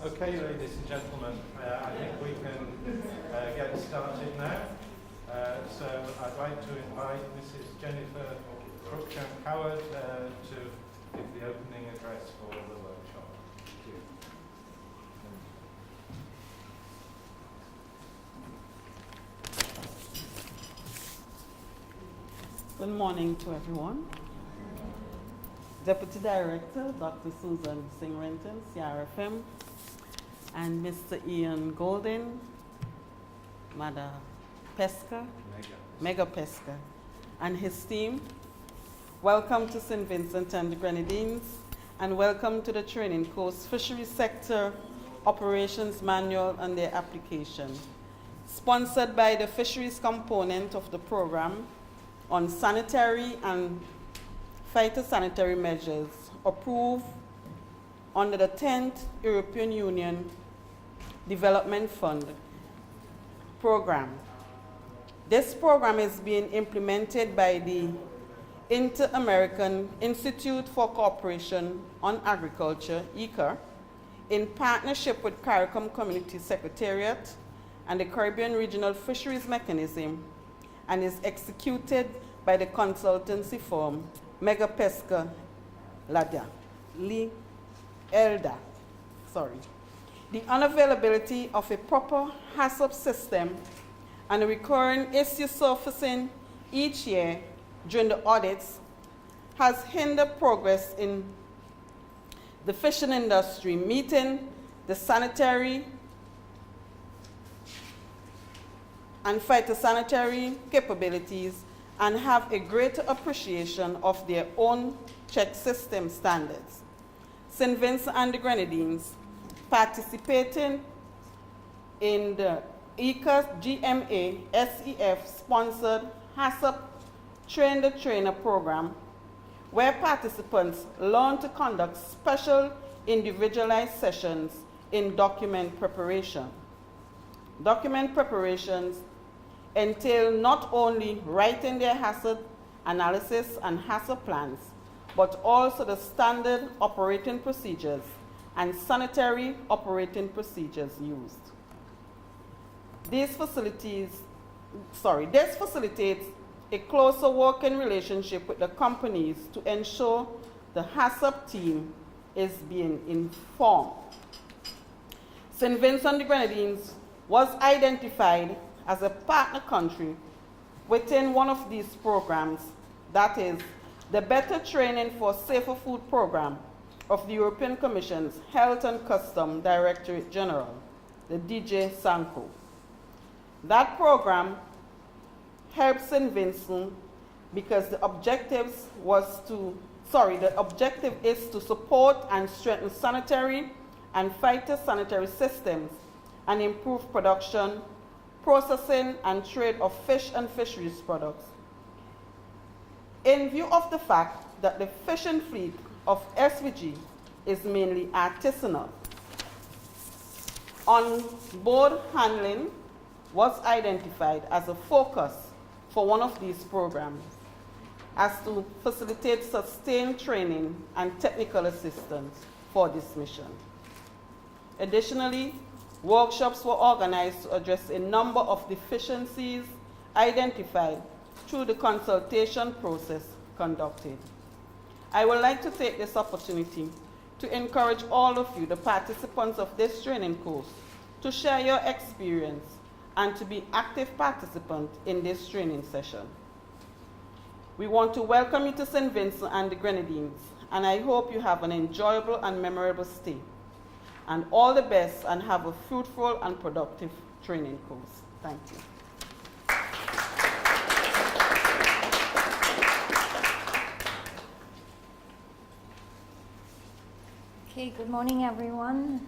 Okay, ladies and gentlemen, I think we can get started now. So I'd like to invite Mrs. Jennifer Cruikshank-Howard to give the opening address for the workshop. Good morning to everyone. Deputy Director, Dr. Susan Singh-Renton, CRFM, and Mr. Ian Golden, Mega Pesca, and his team. Welcome to St. Vincent and the Grenadines, and welcome to the training course Fishery Sector Operations Manual and their application, sponsored by the Fisheries component of the program on sanitary and phytosanitary measures approved under the 10th European Union Development Fund program. This program is being implemented by the Inter-American Institute for Cooperation on Agriculture, ICA, in partnership with CARICOM Community Secretariat and the Caribbean Regional Fisheries Mechanism, and is executed by the consultancy firm Mega Pesca Elda. The unavailability of a proper HACCP system and a recurring issue surfacing each year during the audits has hindered progress in the fishing industry, meeting the sanitary and phytosanitary capabilities and have a greater appreciation of their own check system standards. St. Vincent and the Grenadines participating in the ICA GMA SEF sponsored HACCP Train the Trainer program, where participants learn to conduct special individualized sessions in document preparation. Document preparations entail not only writing their hazard analysis and hazard plans, but also the standard operating procedures and sanitary operating procedures used. This facilitates a closer working relationship with the companies to ensure the HACCP team is being informed. St. Vincent and the Grenadines was identified as a partner country within one of these programs, that is, the Better Training for Safer Food program of the European Commission's Health and Custom Directorate General, the DJ Sanko. That program helps St. Vincent because the objective is to support and strengthen sanitary and phytosanitary systems and improve production, processing, and trade of fish and fisheries products. In view of the fact that the fishing fleet of SVG is mainly artisanal, on-board handling was identified as a focus for one of these programs, as to facilitate sustained training and technical assistance for this mission. Additionally, workshops were organized to address a number of deficiencies identified through the consultation process conducted. I would like to take this opportunity to encourage all of you, the participants of this training course, to share your experience and to be active participants in this training session. We want to welcome you to St. Vincent and the Grenadines, and I hope you have an enjoyable and memorable stay. And all the best, and have a fruitful and productive training course. Thank you. Okay, good morning, everyone.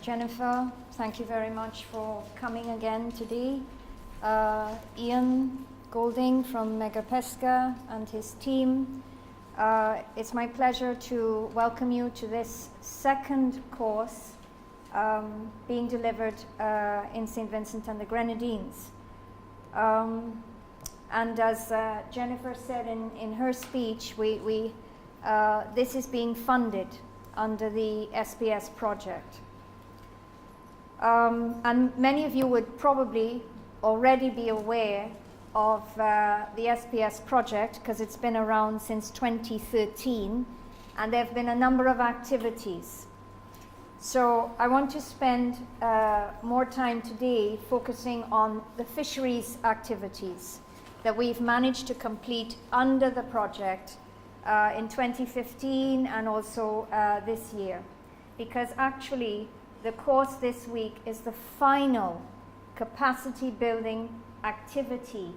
Jennifer, thank you very much for coming again today. Ian Golding from Mega Pesca and his team. It's my pleasure to welcome you to this second course being delivered in St. Vincent and the Grenadines. And as Jennifer said in her speech, this is being funded under the SPS project. And many of you would probably already be aware of the SPS project because it's been around since 2013, and there have been a number of activities. So I want to spend more time today focusing on the fisheries activities that we've managed to complete under the project in 2015 and also this year. Because actually the course this week is the final capacity building activity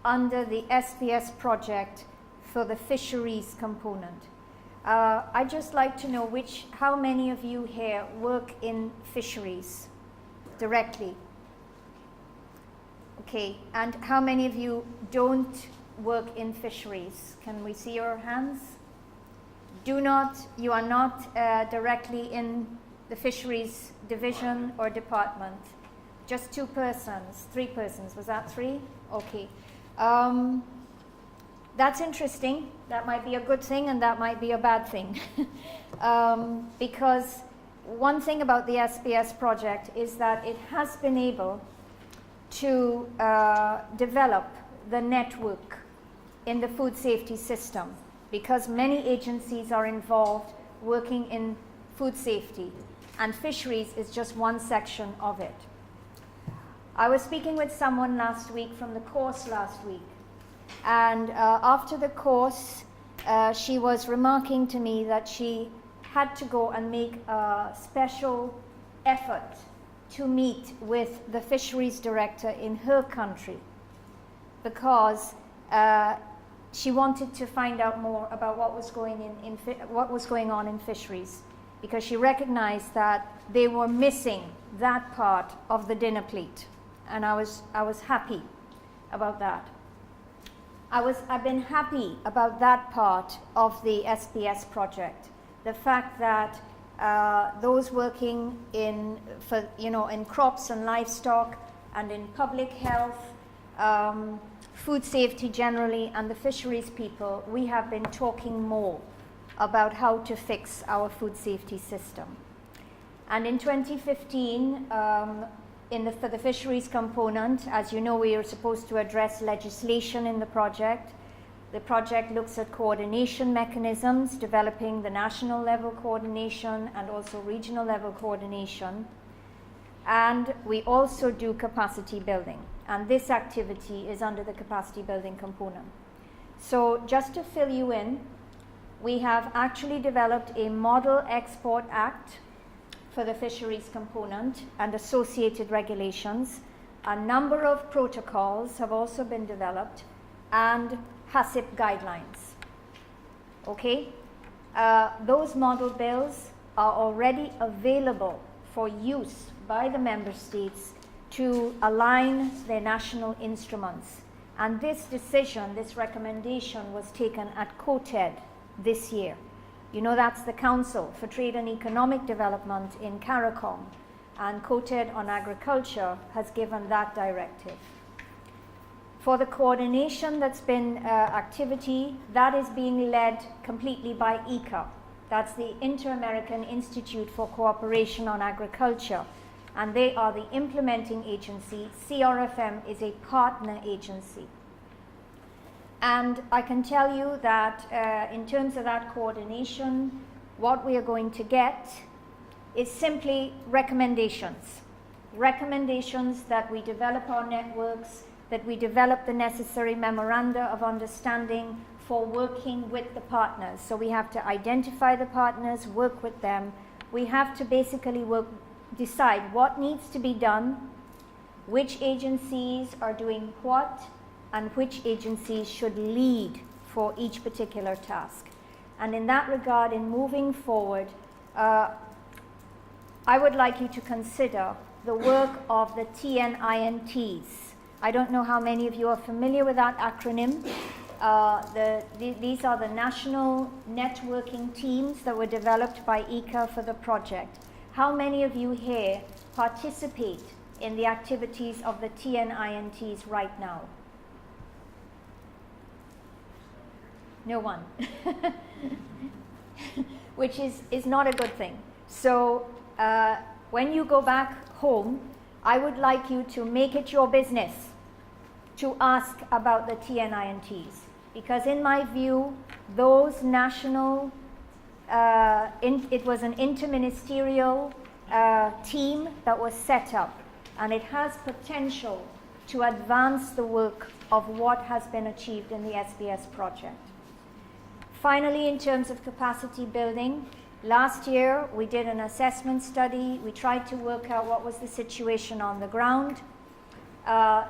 under the SPS project for the fisheries component. I'd just like to know how many of you here work in fisheries directly? Okay, and how many of you don't work in fisheries? Can we see your hands? You are not directly in the fisheries division or department. Just 2 persons, 3 persons, was that 3? Okay. That's interesting. That might be a good thing and that might be a bad thing. Because one thing about the SPS project is that it has been able to develop the network in the food safety system, because many agencies are involved working in food safety, and fisheries is just one section of it. I was speaking with someone last week from the course last week, and after the course she was remarking to me that she had to go and make a special effort to meet with the fisheries director in her country, because she wanted to find out more about what was going on in fisheries, because she recognized that they were missing that part of the dinner plate, and I was happy about that. I've been happy about that part of the SPS project, the fact that those working in crops and livestock and in public health, food safety generally, and the fisheries people, we have been talking more about how to fix our food safety system. And in 2015, for the fisheries component, as you know, we are supposed to address legislation in the project. The project looks at coordination mechanisms, developing the national level coordination and also regional level coordination. And we also do capacity building. And this activity is under the capacity building component. So just to fill you in, we have actually developed a Model Export Act for the fisheries component and associated regulations. A number of protocols have also been developed, and HACCP guidelines. Okay? Those model bills are already available for use by the member states to align their national instruments. And this decision, this recommendation, was taken at COTED this year. You know, that's the Council for Trade and Economic Development in CARICOM, and COTED on Agriculture has given that directive. For the coordination that's been activity, that is being led completely by ICA. That's the Inter-American Institute for Cooperation on Agriculture, and they are the implementing agency. CRFM is a partner agency. And I can tell you that in terms of that coordination, what we are going to get is simply recommendations. Recommendations that we develop our networks, that we develop the necessary memoranda of understanding for working with the partners. So we have to identify the partners, work with them. We have to basically decide what needs to be done, which agencies are doing what, and which agencies should lead for each particular task. And in that regard, in moving forward, I would like you to consider the work of the TNINTs. I don't know how many of you are familiar with that acronym. These are the national networking teams that were developed by ICA for the project. How many of you here participate in the activities of the TNINTs right now? No one. which is not a good thing. So when you go back home, I would like you to make it your business to ask about the TNINTs, because in my view, those national, it was an interministerial team that was set up, and it has potential to advance the work of what has been achieved in the SBS project. Finally, in terms of capacity building, last year we did an assessment study. We tried to work out what was the situation on the ground.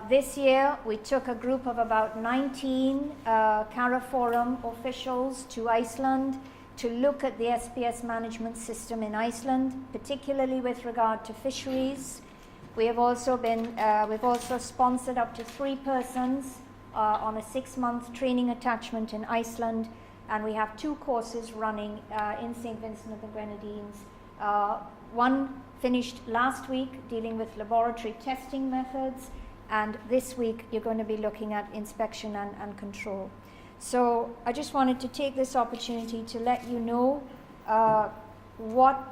This year we took a group of about 19 CARA-Forum officials to Iceland to look at the SPS management system in Iceland, particularly with regard to fisheries. We have also been, we've also sponsored up to 3 persons on a 6-month training attachment in Iceland, and we have 2 courses running in St. Vincent and the Grenadines. One finished last week dealing with laboratory testing methods, and this week you're going to be looking at inspection and control. So I just wanted to take this opportunity to let you know what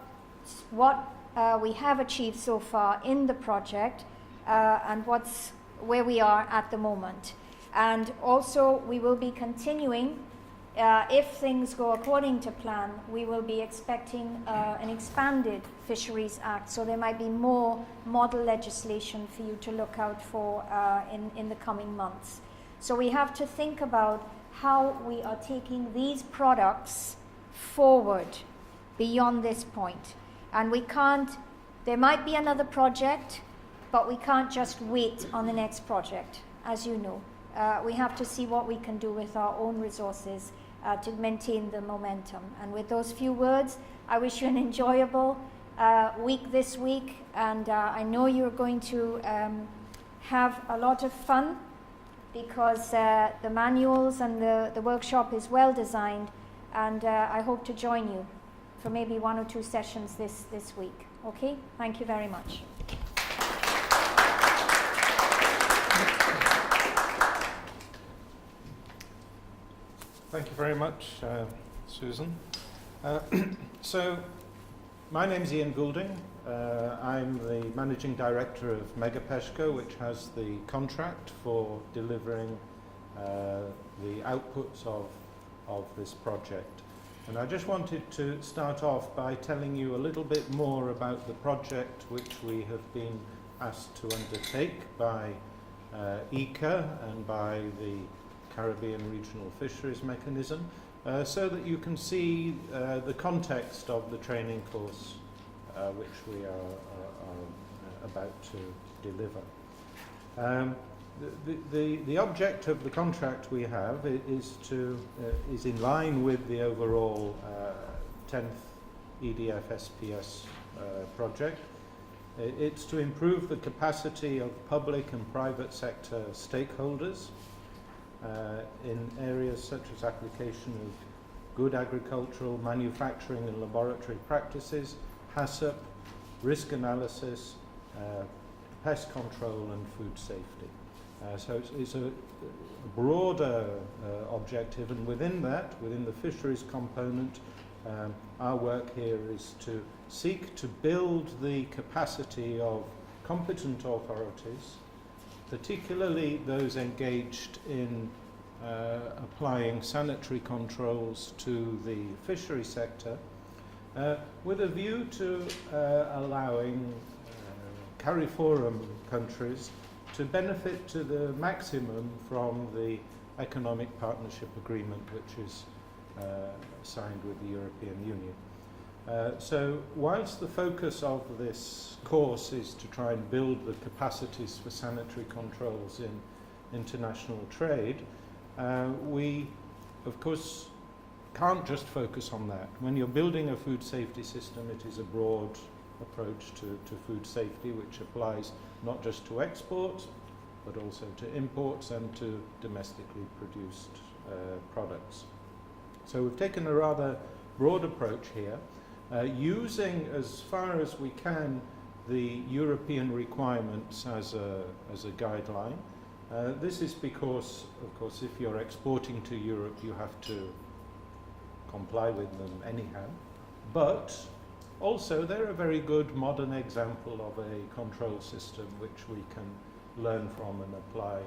we have achieved so far in the project and where we are at the moment. And also we will be continuing, if things go according to plan, we will be expecting an expanded Fisheries Act, so there might be more model legislation for you to look out for in the coming months. So we have to think about how we are taking these products forward beyond this point. And we can't, there might be another project, but we can't just wait on the next project, as you know. We have to see what we can do with our own resources to maintain the momentum. And with those few words, I wish you an enjoyable week this week, and I know you're going to have a lot of fun, because the manuals and the workshop is well designed, and I hope to join you for maybe 1 or 2 sessions this week. Okay? Thank you very much. Thank you very much, Susan. So, my name's Ian Goulding. I'm the Managing Director of Megapeshca, which has the contract for delivering the outputs of this project. And I just wanted to start off by telling you a little bit more about the project which we have been asked to undertake by ECA and by the Caribbean Regional Fisheries Mechanism, so that you can see the context of the training course which we are about to deliver. The object of the contract we have is in line with the overall 10th EDF SPS project. It's to improve the capacity of public and private sector stakeholders in areas such as application of good agricultural, manufacturing and laboratory practices, HACCP, risk analysis, pest control and food safety. So it's a broader objective, and within that, within the fisheries component, our work here is to seek to build the capacity of competent authorities, particularly those engaged in applying sanitary controls to the fishery sector, with a view to allowing CARI-Forum countries to benefit to the maximum from the Economic Partnership Agreement which is signed with the European Union. So whilst the focus of this course is to try and build the capacities for sanitary controls in international trade, we of course can't just focus on that. When you're building a food safety system, it is a broad approach to food safety, which applies not just to exports, but also to imports and to domestically produced products. So we've taken a rather broad approach here, using as far as we can the European requirements as a guideline. This is because, of course, if you're exporting to Europe, you have to comply with them anyhow. but also they're a very good modern example of a control system which we can learn from and apply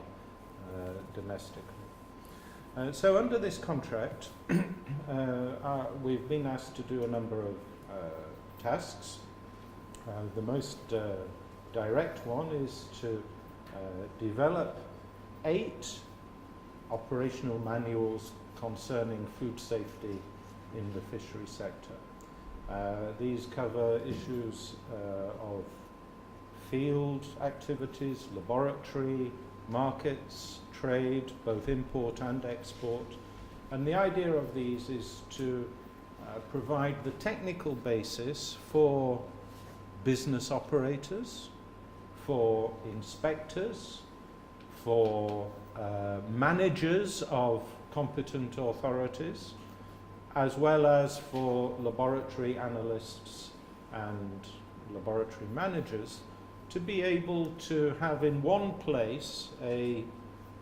domestically. So under this contract, we've been asked to do a number of tasks. The most direct one is to develop 8 operational manuals concerning food safety in the fishery sector. These cover issues of field activities, laboratory, markets, trade, both import and export. And the idea of these is to provide the technical basis for business operators, for inspectors, for managers of competent authorities, as well as for laboratory analysts and laboratory managers to be able to have in one place a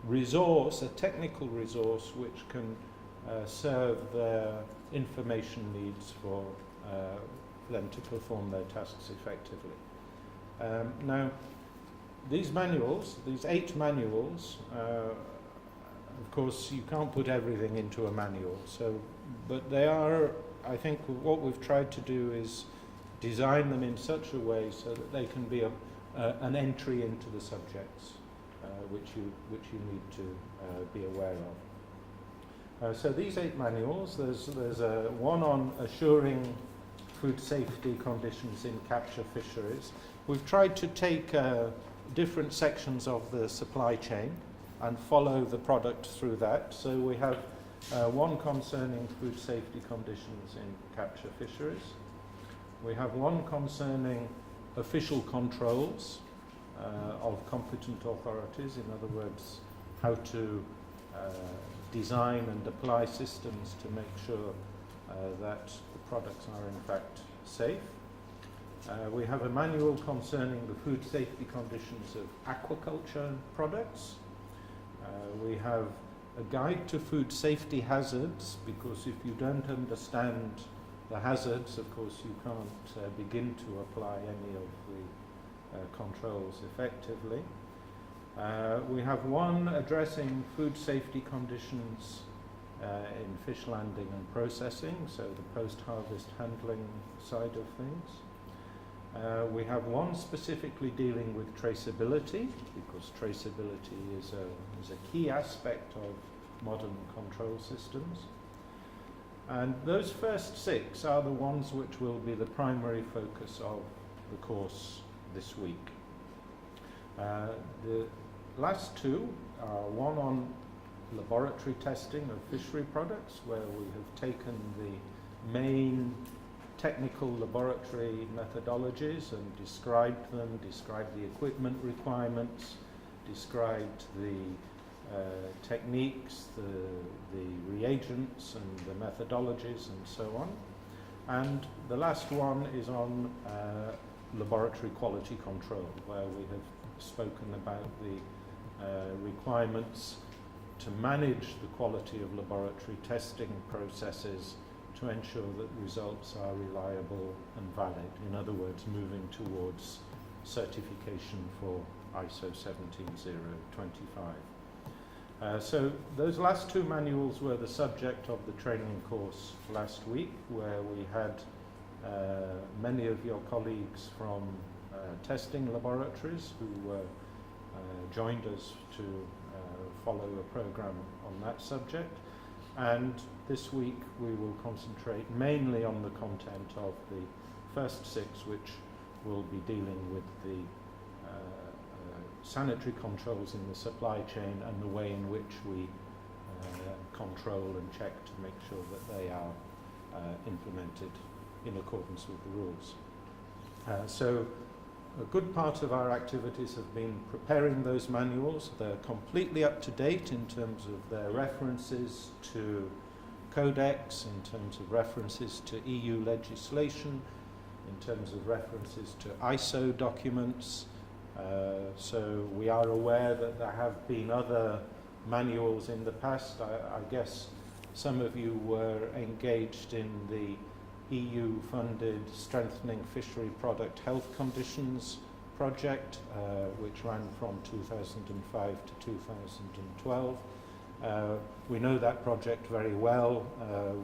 resource, a technical resource, which can serve their information needs for them to perform their tasks effectively. Now, these manuals, these 8 manuals, of course you can't put everything into a manual, but they are, I think what we've tried to do is design them in such a way so that they can be an entry into the subjects which you need to be aware of. So these 8 manuals, there's one on assuring food safety conditions in capture fisheries. We've tried to take different sections of the supply chain and follow the product through that. So we have one concerning food safety conditions in capture fisheries. We have one concerning official controls of competent authorities, in other words, how to design and apply systems to make sure that the products are in fact safe. We have a manual concerning the food safety conditions of aquaculture products. We have a guide to food safety hazards, because if you don't understand the hazards, of course, you can't begin to apply any of the controls effectively. We have one addressing food safety conditions in fish landing and processing, so the post-harvest handling side of things. We have one specifically dealing with traceability, because traceability is a key aspect of modern control systems. And those first 6 are the ones which will be the primary focus of the course this week. The last 2 are one on laboratory testing of fishery products, where we have taken the main technical laboratory methodologies and described them, described the equipment requirements, described the techniques, the reagents and the methodologies and so on. And the last one is on laboratory quality control, where we have spoken about the requirements to manage the quality of laboratory testing processes to ensure that results are reliable and valid. In other words, moving towards certification for ISO 17025. So those last 2 manuals were the subject of the training course last week, where we had many of your colleagues from testing laboratories who joined us to follow a program on that subject. And this week we will concentrate mainly on the content of the first 6, which will be dealing with the sanitary controls in the supply chain and the way in which we control and check to make sure that they are implemented in accordance with the rules. So a good part of our activities have been preparing those manuals. They're completely up to date in terms of their references to codex, in terms of references to EU legislation, in terms of references to ISO documents. So we are aware that there have been other manuals in the past. I guess some of you were engaged in the EU-funded Strengthening Fishery Product Health Conditions project, which ran from 2005 to 2012. We know that project very well.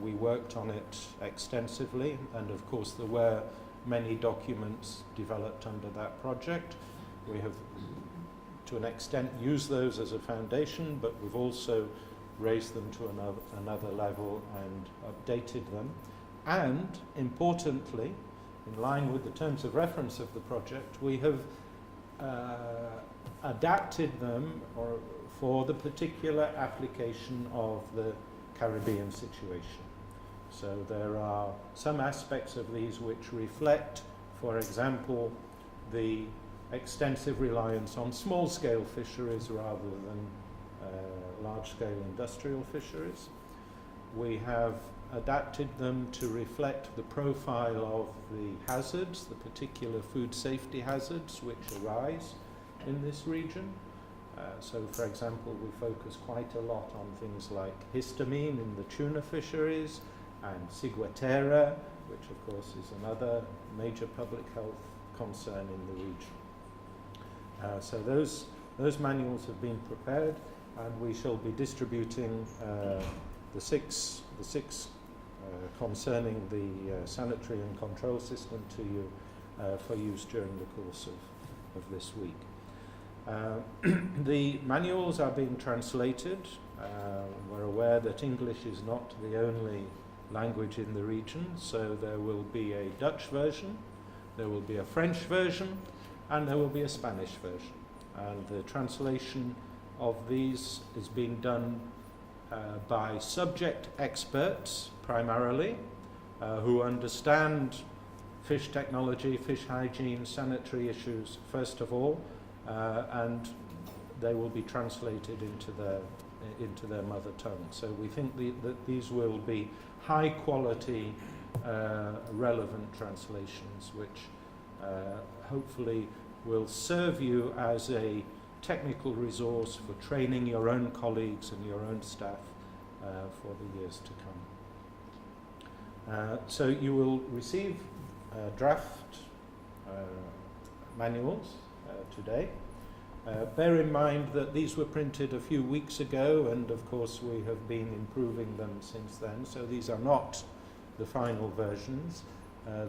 We worked on it extensively, and of course there were many documents developed under that project. We have, to an extent, used those as a foundation, but we've also raised them to another level and updated them. And, importantly, in line with the terms of reference of the project, we have adapted them for the particular application of the Caribbean situation. So there are some aspects of these which reflect, for example, the extensive reliance on small-scale fisheries rather than large-scale industrial fisheries. We have adapted them to reflect the profile of the hazards, the particular food safety hazards which arise in this region. So, for example, we focus quite a lot on things like histamine in the tuna fisheries and ciguatera, which of course is another major public health concern in the region. So those manuals have been prepared, and we shall be distributing the six concerning the sanitary and control system to you for use during the course of this week. The manuals are being translated. We're aware that English is not the only language in the region, so there will be a Dutch version, there will be a French version, and there will be a Spanish version. And the translation of these is being done by subject experts primarily, who understand fish technology, fish hygiene, sanitary issues first of all, and they will be translated into their mother tongue. So we think that these will be high quality, relevant translations, which hopefully will serve you as a technical resource for training your own colleagues and your own staff for the years to come. So you will receive draft manuals today. Bear in mind that these were printed a few weeks ago, and of course we have been improving them since then, so these are not the final versions.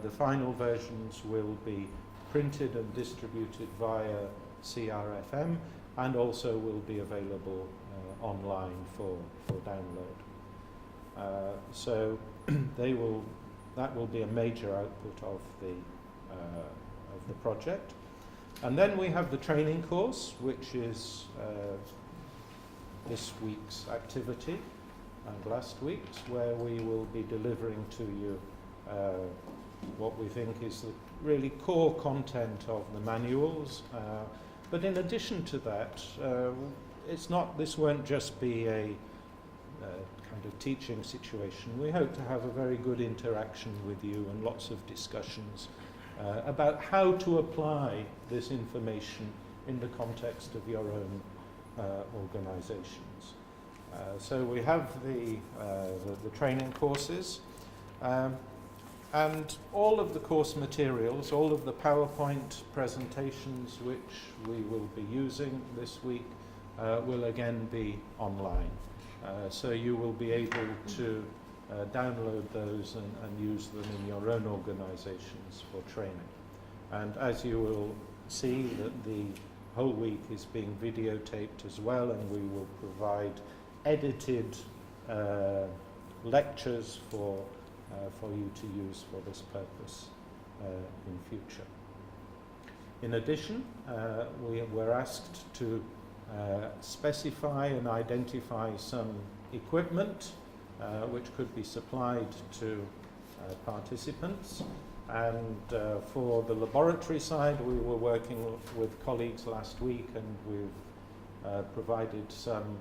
The final versions will be printed and distributed via CRFM, and also will be available online for download. So that will be a major output of the project. And then we have the training course, which is this week's activity and last week's, where we will be delivering to you what we think is the really core content of the manuals. But in addition to that, this won't just be a kind of teaching situation. We hope to have a very good interaction with you and lots of discussions about how to apply this information in the context of your own organizations. So we have the training courses, and all of the course materials, all of the PowerPoint presentations which we will be using this week will again be online. So you will be able to download those and use them in your own organizations for training. And as you will see, that the whole week is being videotaped as well, and we will provide edited lectures for you to use for this purpose in future. In addition, we were asked to specify and identify some equipment which could be supplied to participants. And for the laboratory side, we were working with colleagues last week, and we've provided some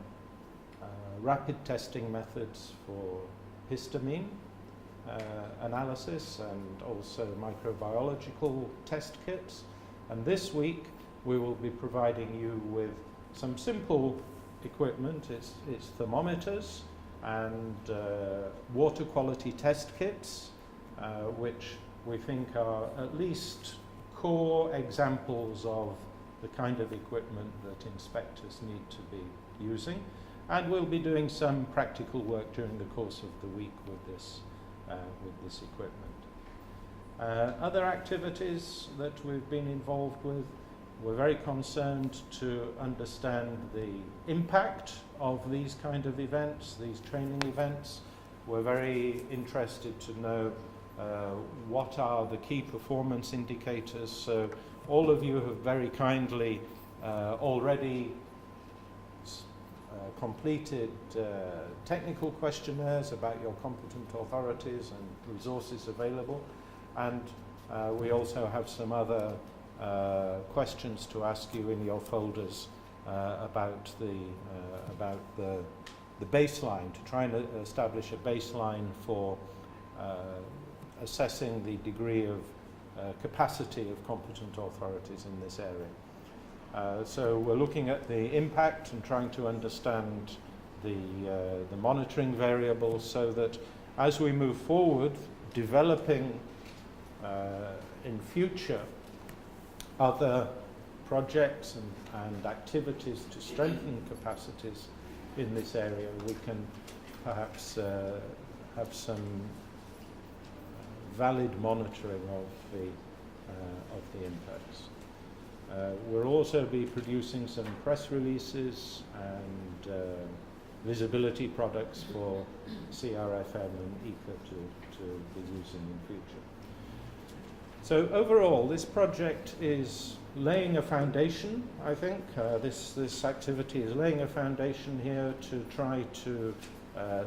rapid testing methods for histamine analysis and also microbiological test kits. And this week we will be providing you with some simple equipment. It's thermometers and water quality test kits, which we think are at least core examples of the kind of equipment that inspectors need to be using. And we'll be doing some practical work during the course of the week with this equipment. Other activities that we've been involved with, we're very concerned to understand the impact of these kind of events, these training events. We're very interested to know what are the key performance indicators. So all of you have very kindly already completed technical questionnaires about your competent authorities and resources available. And we also have some other questions to ask you in your folders about the baseline, to try and establish a baseline for assessing the degree of capacity of competent authorities in this area. So we're looking at the impact and trying to understand the monitoring variables so that as we move forward, developing in future other projects and activities to strengthen capacities in this area, we can perhaps have some valid monitoring of the impacts. We'll also be producing some press releases and visibility products for CRFM and ECA to be using in future. So overall, this project is laying a foundation, I think. This activity is laying a foundation here to try to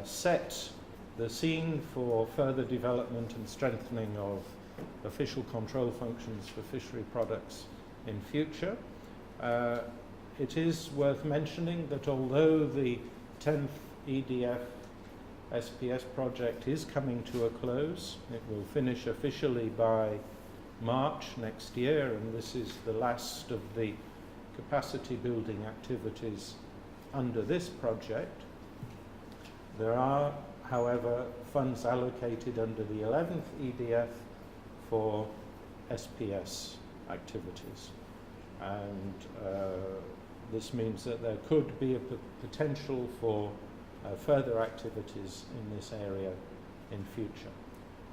set the scene for further development and strengthening of official control functions for fishery products in future. It is worth mentioning that although the 10th EDF SPS project is coming to a close, it will finish officially by March next year, and this is the last of the capacity building activities under this project. There are, however, funds allocated under the 11th EDF for SPS activities, and this means that there could be a potential for further activities in this area in future.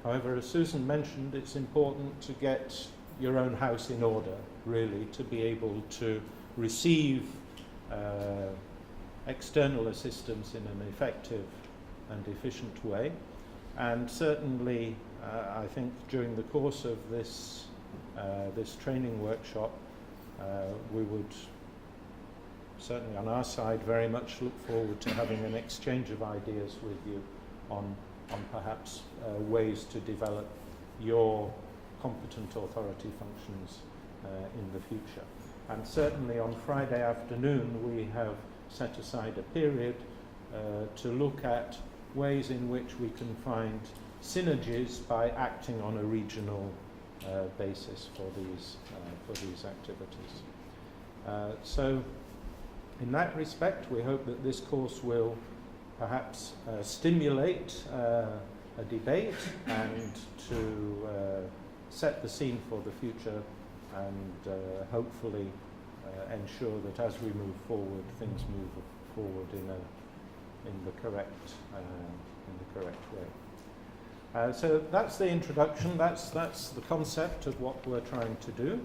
However, as Susan mentioned, it's important to get your own house in order, really, to be able to receive external assistance in an effective and efficient way. And certainly, I think during the course of this training workshop, we would certainly on our side very much look forward to having an exchange of ideas with you on perhaps ways to develop your competent authority functions in the future. And certainly on Friday afternoon we have set aside a period to look at ways in which we can find synergies by acting on a regional basis for these activities. So in that respect, we hope that this course will perhaps stimulate a debate and to set the scene for the future, and hopefully ensure that as we move forward, things move forward in the correct way. So that's the introduction. That's the concept of what we're trying to do.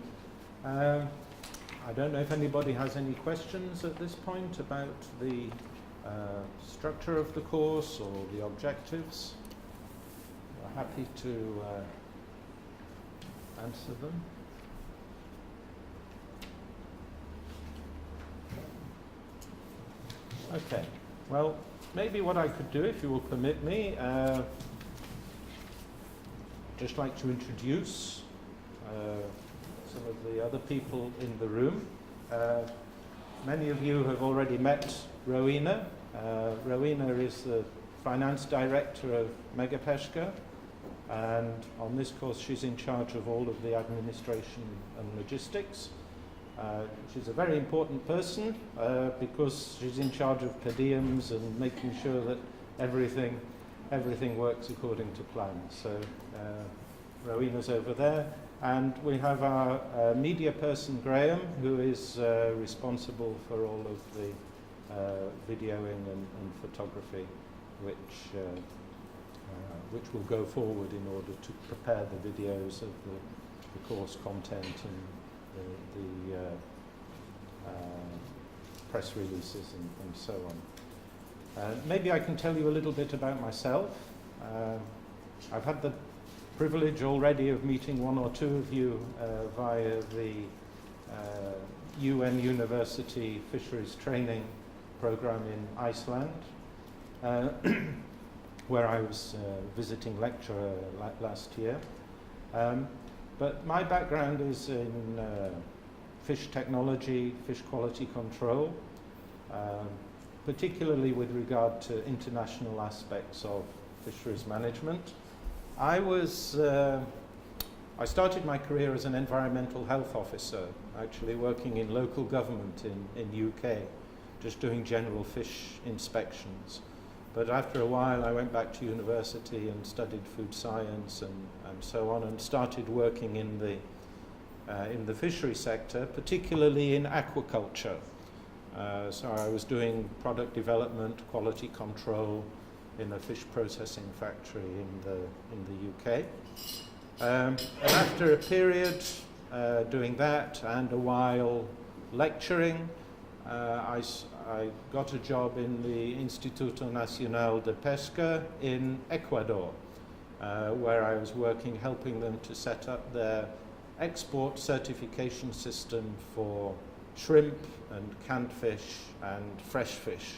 I don't know if anybody has any questions at this point about the structure of the course or the objectives. We're happy to answer them. Okay, well, maybe what I could do, if you will permit me, just like to introduce some of the other people in the room. Many of you have already met Rowena. Rowena is the finance director of Megapeshka, and on this course she's in charge of all of the administration and logistics. She's a very important person because she's in charge of per diems and making sure that everything everything works according to plan. So Rowena's over there. And we have our media person, Graham, who is responsible for all of the videoing and photography, which will go forward in order to prepare the videos of the course content and the press releases and so on. Maybe I can tell you a little bit about myself. I've had the privilege already of meeting one or two of you via the UN University Fisheries Training Program in Iceland, where I was visiting lecturer last year. But my background is in fish technology, fish quality control, particularly with regard to international aspects of fisheries management. I started my career as an environmental health officer, actually working in local government in UK, just doing general fish inspections. But after a while I went back to university and studied food science and so on, and started working in the fishery sector, particularly in aquaculture. So I was doing product development, quality control in a fish processing factory in the UK. And after a period doing that and a while lecturing, I got a job in the Instituto Nacional de Pesca in Ecuador, where I was working, helping them to set up their export certification system for shrimp and canned fish and fresh fish.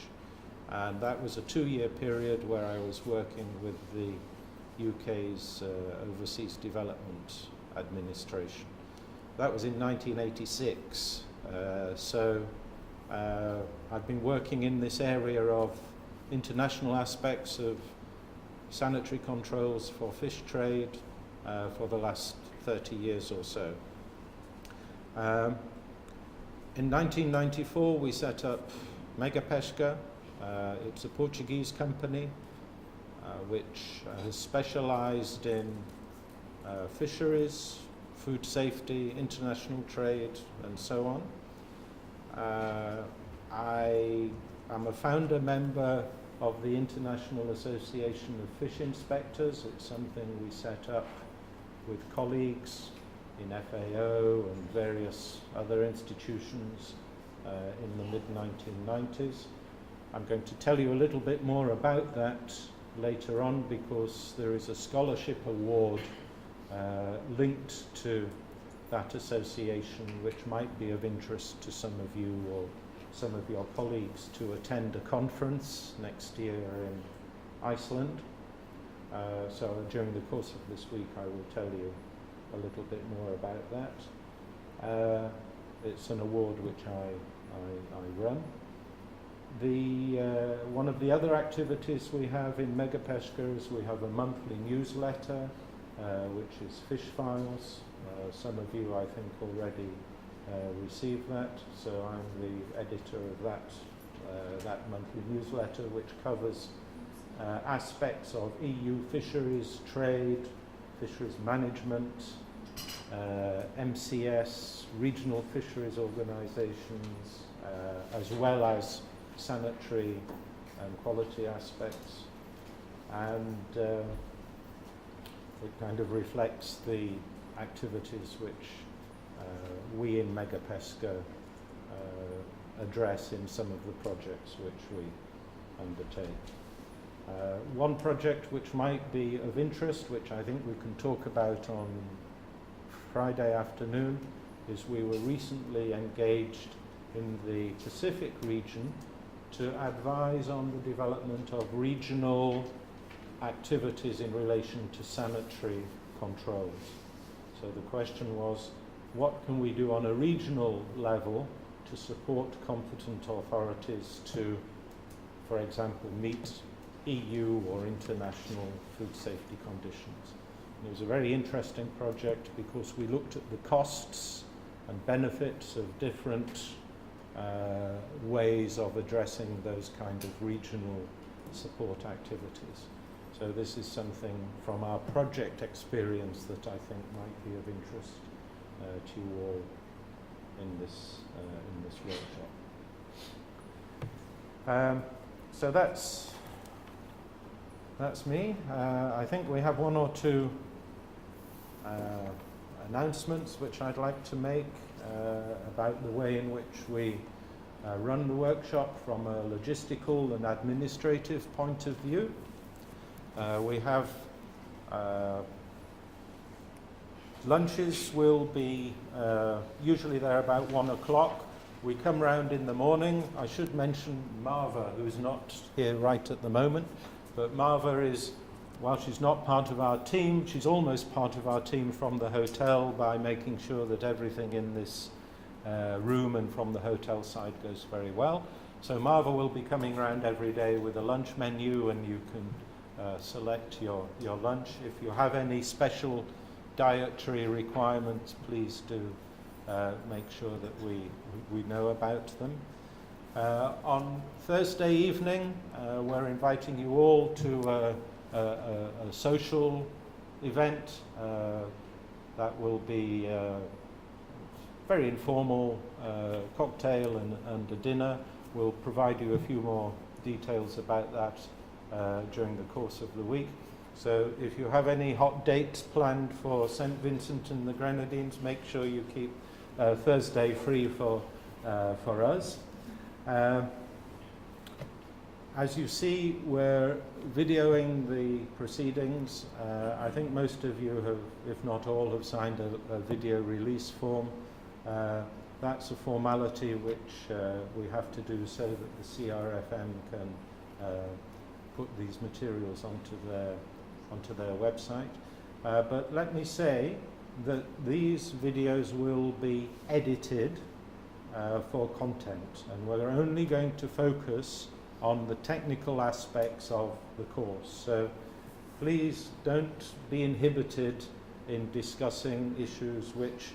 And that was a 2-year period where I was working with the UK's Overseas Development Administration. That was in 1986. So I've been working in this area of international aspects of sanitary controls for fish trade for the last 30 years or so. In 1994 we set up Mega Pesca. It's a Portuguese company which has specialized in fisheries, food safety, international trade, and so on. I am a founder member of the International Association of Fish Inspectors. It's something we set up with colleagues in FAO and various other institutions in the mid-1990s. I'm going to tell you a little bit more about that later on, because there is a scholarship award linked to that association, which might be of interest to some of you or some of your colleagues to attend a conference next year in Iceland. So during the course of this week I will tell you a little bit more about that. It's an award which I run. One of the other activities we have in Mega Pesca is we have a monthly newsletter which is Fish Files. Some of you I think already receive that, so I'm the editor of that monthly newsletter, which covers aspects of EU fisheries, trade, fisheries management, MCS, regional fisheries organisations, as well as sanitary and quality aspects, and it kind of reflects the activities which we in Mega Pesca address in some of the projects which we undertake. One project which might be of interest, which I think we can talk about on Friday afternoon, is we were recently engaged in the Pacific region to advise on the development of regional activities in relation to sanitary controls. So the question was, what can we do on a regional level to support competent authorities to, for example, meet EU or international food safety conditions? And it was a very interesting project because we looked at the costs and benefits of different ways of addressing those kind of regional support activities. So this is something from our project experience that I think might be of interest to you all in this workshop. So that's me. I think we have one or two announcements which I'd like to make about the way in which we run the workshop from a logistical and administrative point of view. We have lunches will be usually they're about 1 o'clock. We come round in the morning. I should mention Marva, who's not here right at the moment, but Marva is, while she's not part of our team, she's almost part of our team from the hotel by making sure that everything in this room and from the hotel side goes very well. So Marva will be coming around every day with a lunch menu, and you can select your lunch. If you have any special dietary requirements, please do make sure that we know about them. On Thursday evening, we're inviting you all to a social event that will be very informal, cocktail and a dinner. We'll provide you a few more details about that during the course of the week. So if you have any hot dates planned for St. Vincent and the Grenadines, make sure you keep Thursday free for us. As you see, we're videoing the proceedings. I think most of you have, if not all, have signed a video release form. That's a formality which we have to do so that the CRFM can put these materials onto their website. But let me say that these videos will be edited for content, and we're only going to focus on the technical aspects of the course. So please don't be inhibited in discussing issues which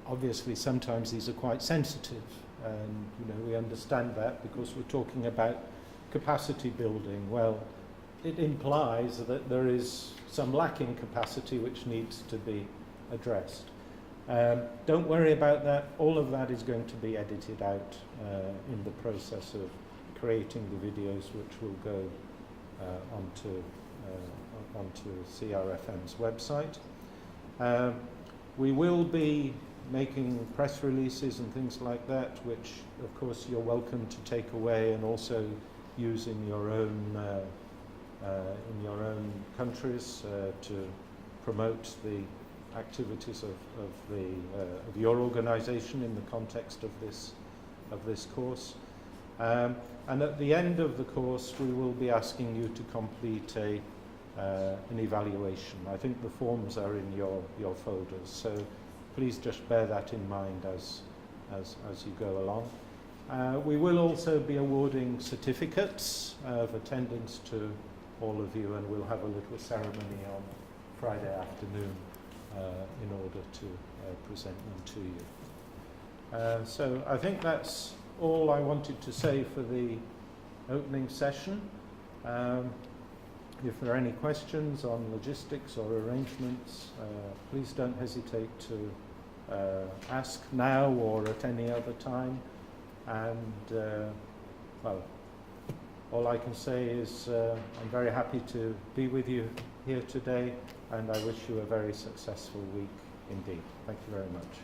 obviously sometimes these are quite sensitive, and we understand that because we're talking about capacity building. Well, it implies that there is some lacking capacity which needs to be addressed. Don't worry about that. All of that is going to be edited out in the process of creating the videos, which will go onto CRFM's website. We will be making press releases and things like that, which of course you're welcome to take away and also use in your own countries to promote the activities of your organisation in the context of this course. And at the end of the course, we will be asking you to complete an evaluation. I think the forms are in your folders, so please just bear that in mind as you go along. We will also be awarding certificates of attendance to all of you, and we'll have a little ceremony on Friday afternoon in order to present them to you. So I think that's all I wanted to say for the opening session. If there are any questions on logistics or arrangements, please don't hesitate to ask now or at any other time. And well, all I can say is I'm very happy to be with you here today, and I wish you a very successful week indeed. Thank you very much.